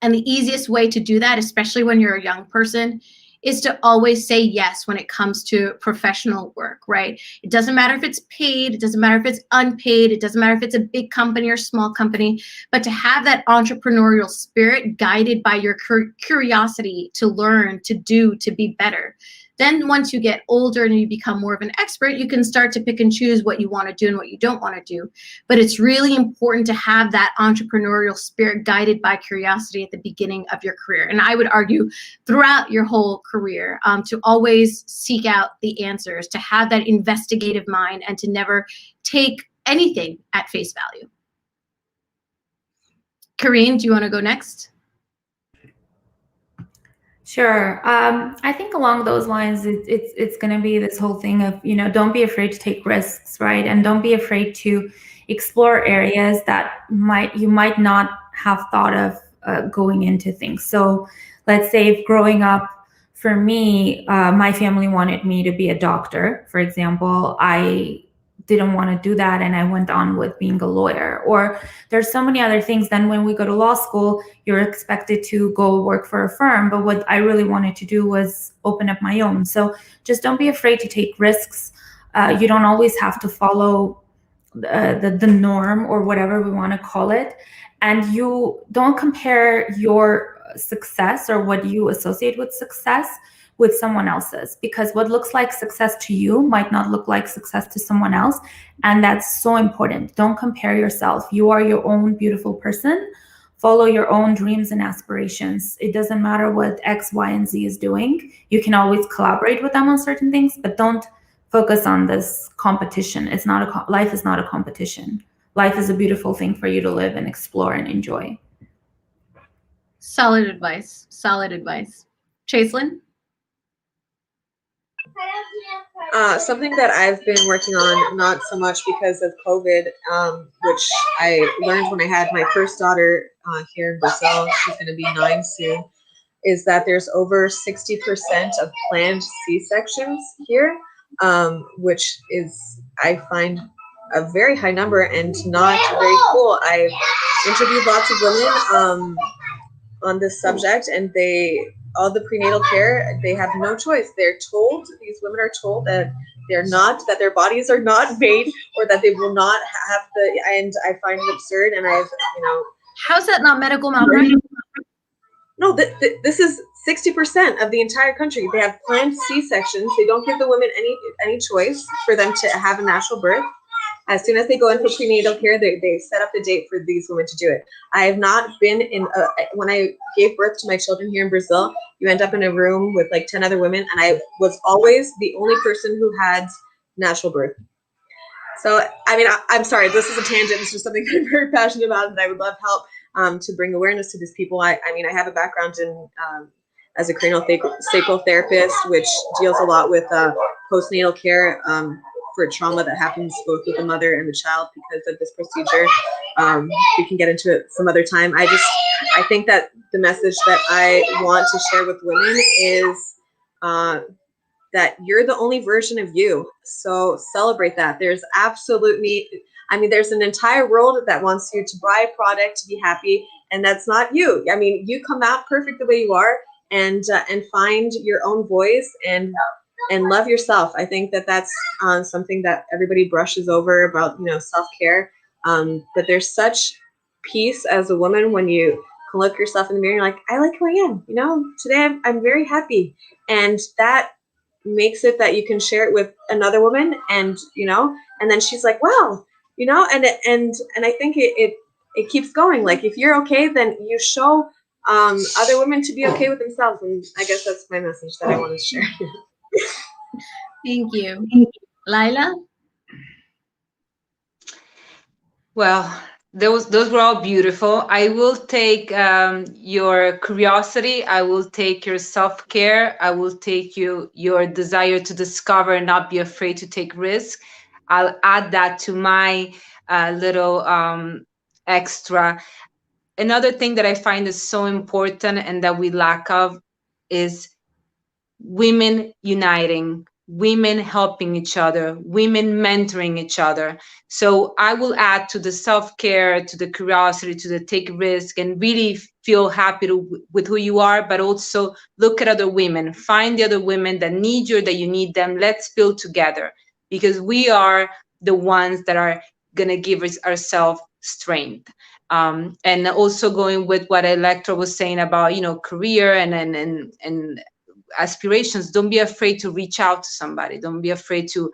And the easiest way to do that, especially when you're a young person, is to always say yes when it comes to professional work, right? It doesn't matter if it's paid, it doesn't matter if it's unpaid, it doesn't matter if it's a big company or small company, but to have that entrepreneurial spirit guided by your curiosity to learn, to do, to be better. Then once you get older and you become more of an expert, you can start to pick and choose what you want to do and what you don't want to do. But it's really important to have that entrepreneurial spirit guided by curiosity at the beginning of your career. And I would argue throughout your whole career, to always seek out the answers, to have that investigative mind, and to never take anything at face value. Karine, do you want to go next? Sure. I think along those lines, it's going to be this whole thing of, don't be afraid to take risks, right? And don't be afraid to explore areas that you might not have thought of going into things. So let's say if growing up, for me, my family wanted me to be a doctor, for example. I didn't want to do that, and I went on with being a lawyer. Or there's so many other things. Then when we go to law school, you're expected to go work for a firm. But what I really wanted to do was open up my own. So just don't be afraid to take risks. You don't always have to follow the norm or whatever we want to call it. And you don't compare your success or what you associate with success with someone else's, because what looks like success to you might not look like success to someone else. And that's so important. Don't compare yourself. You are your own beautiful person. Follow your own dreams and aspirations. It doesn't matter what X, Y, and Z is doing. You can always collaborate with them on certain things, but don't focus on this competition. Life is not a competition. Life is a beautiful thing for you to live and explore and enjoy. Solid advice. Solid advice. Chaselyn? Something that I've been working on, not so much because of COVID, which I learned when I had my first daughter here in Brazil, she's going to be 9 soon, is that there's over 60% of planned C-sections here, which is, I find, a very high number and not very cool. I've interviewed lots of women on this subject, and all the prenatal care, they have no choice. These women are told that that their bodies are not made, or that they will not have and I find it absurd. And how's that not medical malpractice? No, this is 60% of the entire country. They have planned C-sections. They don't give the women any choice for them to have a natural birth. as soon as they go in for prenatal care, they set up the date for these women to do it. I have not been in, when I gave birth to my children here in Brazil, you end up in a room with like 10 other women, and I was always the only person who had natural birth. So, I mean, I'm sorry, this is a tangent. It's just something I'm very passionate about, and I would love help to bring awareness to these people. I mean, I have a background in as a craniosacral therapist, which deals a lot with postnatal care for trauma that happens both with the mother and the child because of this procedure. We can get into it some other time. I think that the message that I want to share with women is that you're the only version of you. So celebrate that. There's absolutely, I mean, there's an entire world that wants you to buy a product to be happy, and that's not you. I mean, you come out perfect the way you are, and find your own voice and love yourself. I think that that's something that everybody brushes over about, self-care. But there's such peace as a woman when you can look yourself in the mirror and you're like, I like who I am. Today I'm very happy, and that makes it that you can share it with another woman, and and then she's like, wow, and I think it keeps going. Like, if you're okay, then you show other women to be okay with themselves, and I guess that's my message that I want to share. Thank you. Lila? Well, those were all beautiful. I will take your curiosity. I will take your self-care. I will take your desire to discover and not be afraid to take risk. I'll add that to my little extra. Another thing that I find is so important and that we lack of is women uniting, women helping each other, women mentoring each other. So I will add to the self-care, to the curiosity, to the take risk, and really feel happy with who you are, but also look at other women, find the other women that need you, that you need them. Let's build together, because we are the ones that are going to give ourselves strength. And also going with what Elektra was saying about, career and aspirations, don't be afraid to reach out to somebody. Don't be afraid to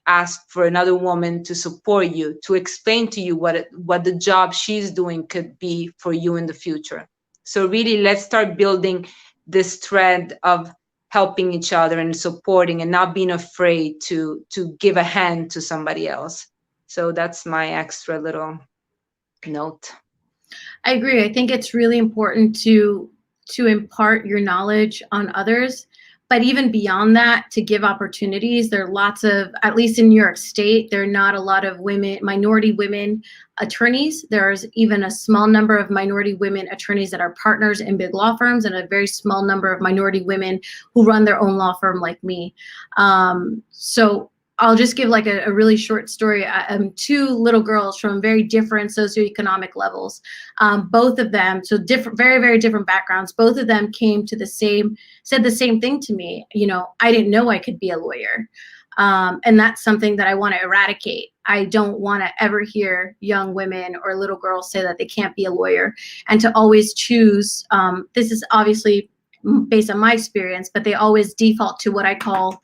ask for another woman to support you, to explain to you what the job she's doing could be for you in the future. So really, let's start building this thread of helping each other and supporting, and not being afraid to give a hand to somebody else. So that's my extra little note. I agree. I think it's really important to impart your knowledge on others, but even beyond that, to give opportunities. There are lots of, at least in New York State, there are not a lot of minority women attorneys. There's even a small number of minority women attorneys that are partners in big law firms, and a very small number of minority women who run their own law firm like me. So I'll just give like a really short story. Two little girls from very different socioeconomic levels. Both of them, so different, very, very different backgrounds. Both of them came to said the same thing to me. I didn't know I could be a lawyer. And that's something that I want to eradicate. I don't want to ever hear young women or little girls say that they can't be a lawyer, and to always choose, this is obviously based on my experience, but they always default to what I call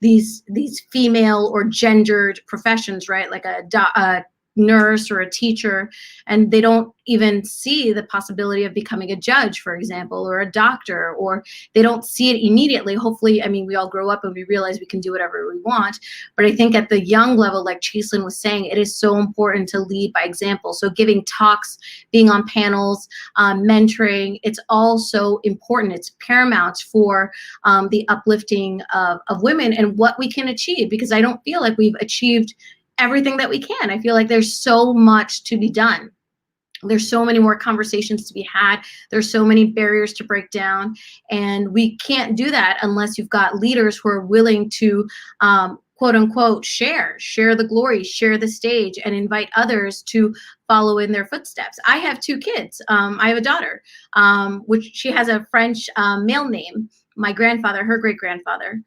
these female or gendered professions, right? Like a nurse or a teacher, and they don't even see the possibility of becoming a judge, for example, or a doctor, or they don't see it immediately. Hopefully, I mean, we all grow up and we realize we can do whatever we want. But I think at the young level, like Chaselyn was saying, it is so important to lead by example. So giving talks, being on panels, mentoring, it's all so important. It's paramount for the uplifting of women and what we can achieve, because I don't feel like we've achieved everything that we can. I feel like there's so much to be done. There's so many more conversations to be had. There's so many barriers to break down. And we can't do that unless you've got leaders who are willing to, quote unquote, share the glory, share the stage, and invite others to follow in their footsteps. I have two kids. I have a daughter, which she has a French male name. My grandfather, her great-grandfather.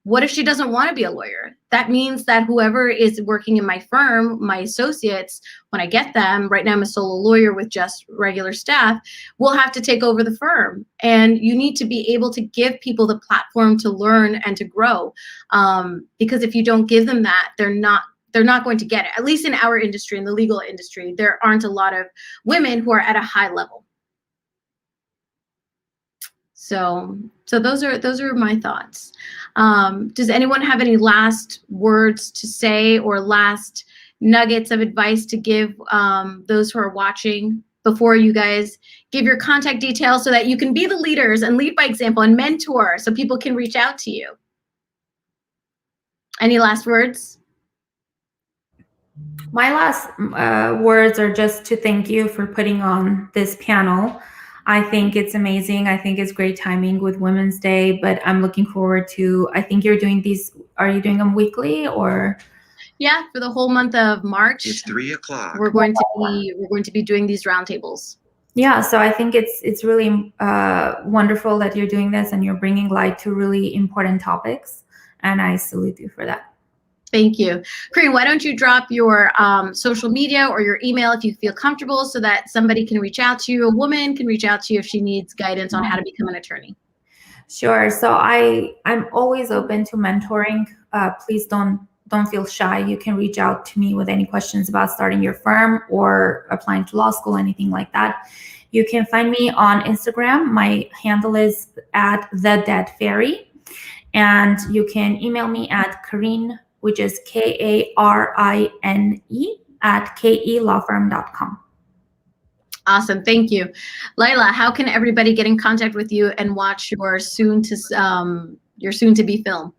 What if she doesn't want to be a lawyer? That means that whoever is working in my firm, my associates, when I get them, right now I'm a solo lawyer with just regular staff, will have to take over the firm. And you need to be able to give people the platform to learn and to grow. Because if you don't give them that, they're not they're not going to get it. At least in our industry, in the legal industry, there aren't a lot of women who are at a high level. So those are my thoughts. Does anyone have any last words to say or last nuggets of advice to give those who are watching before you guys give your contact details so that you can be the leaders and lead by example and mentor so people can reach out to you? Any last words? My last words are just to thank you for putting on this panel. I think it's amazing. I think it's great timing with Women's Day, but I'm looking forward to, I think you're doing these, are you doing them weekly or? Yeah, for the whole month of March. It's 3 o'clock. We're going to be doing these roundtables. Yeah, so I think it's really wonderful that you're doing this and you're bringing light to really important topics, and I salute you for that. Thank you. Karine, why don't you drop your social media or your email if you feel comfortable so that somebody can reach out to you, a woman can reach out to you if she needs guidance on how to become an attorney. Sure. So I'm always open to mentoring. Please don't feel shy. You can reach out to me with any questions about starting your firm or applying to law school, anything like that. You can find me on Instagram. My handle is @TheDeadFairy. And you can email me at Karine, which is Karine @kelawfirm.com. Awesome, thank you. Laila, how can everybody get in contact with you and watch your soon to be film?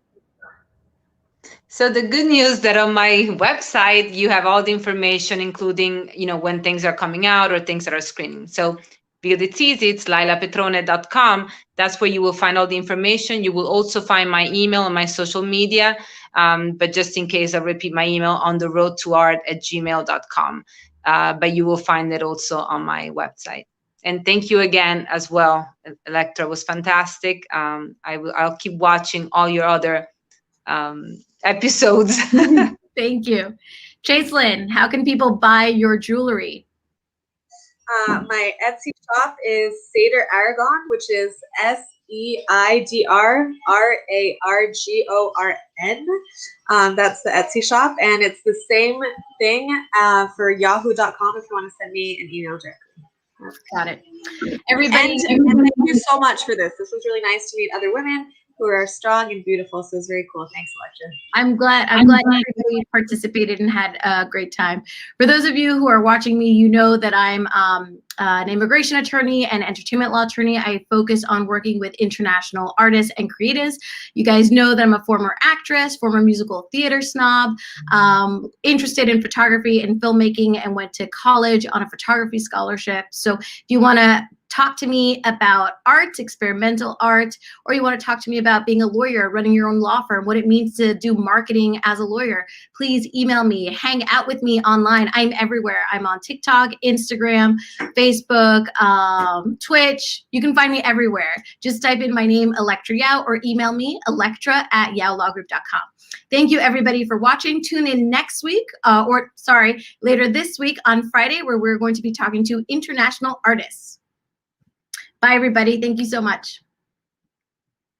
So the good news that on my website, you have all the information, including, when things are coming out or things that are screening. So because it's easy, it's lailapetrone.com. That's where you will find all the information. You will also find my email and my social media. But just in case, I'll repeat my email, ontheroadtoart@gmail.com. But you will find it also on my website. And thank you again as well. Elektra was fantastic. I'll keep watching all your other episodes. Thank you. Chaselyn, how can people buy your jewelry? My Etsy shop is Seder Aragon, which is SEIDRARGORN. That's the Etsy shop, and it's the same thing for yahoo.com if you want to send me an email directly. Got it. Everybody, and thank you so much for this. This was really nice to meet other women who are strong and beautiful. So it's very cool. Thanks, Elektra. I'm glad everybody participated and had a great time. For those of you who are watching me, you know that I'm an immigration attorney and entertainment law attorney. I focus on working with international artists and creatives. You guys know that I'm a former actress, former musical theater snob, interested in photography and filmmaking, and went to college on a photography scholarship. So if you want to talk to me about art, experimental art, or you want to talk to me about being a lawyer, running your own law firm, what it means to do marketing as a lawyer, please email me, hang out with me online. I'm everywhere. I'm on TikTok, Instagram, Facebook, Twitch. You can find me everywhere. Just type in my name, Elektra Yao, or email me, elektra@yaolawgroup.com. Thank you, everybody, for watching. Tune in next week, later this week on Friday, where we're going to be talking to international artists. Bye, everybody. Thank you so much.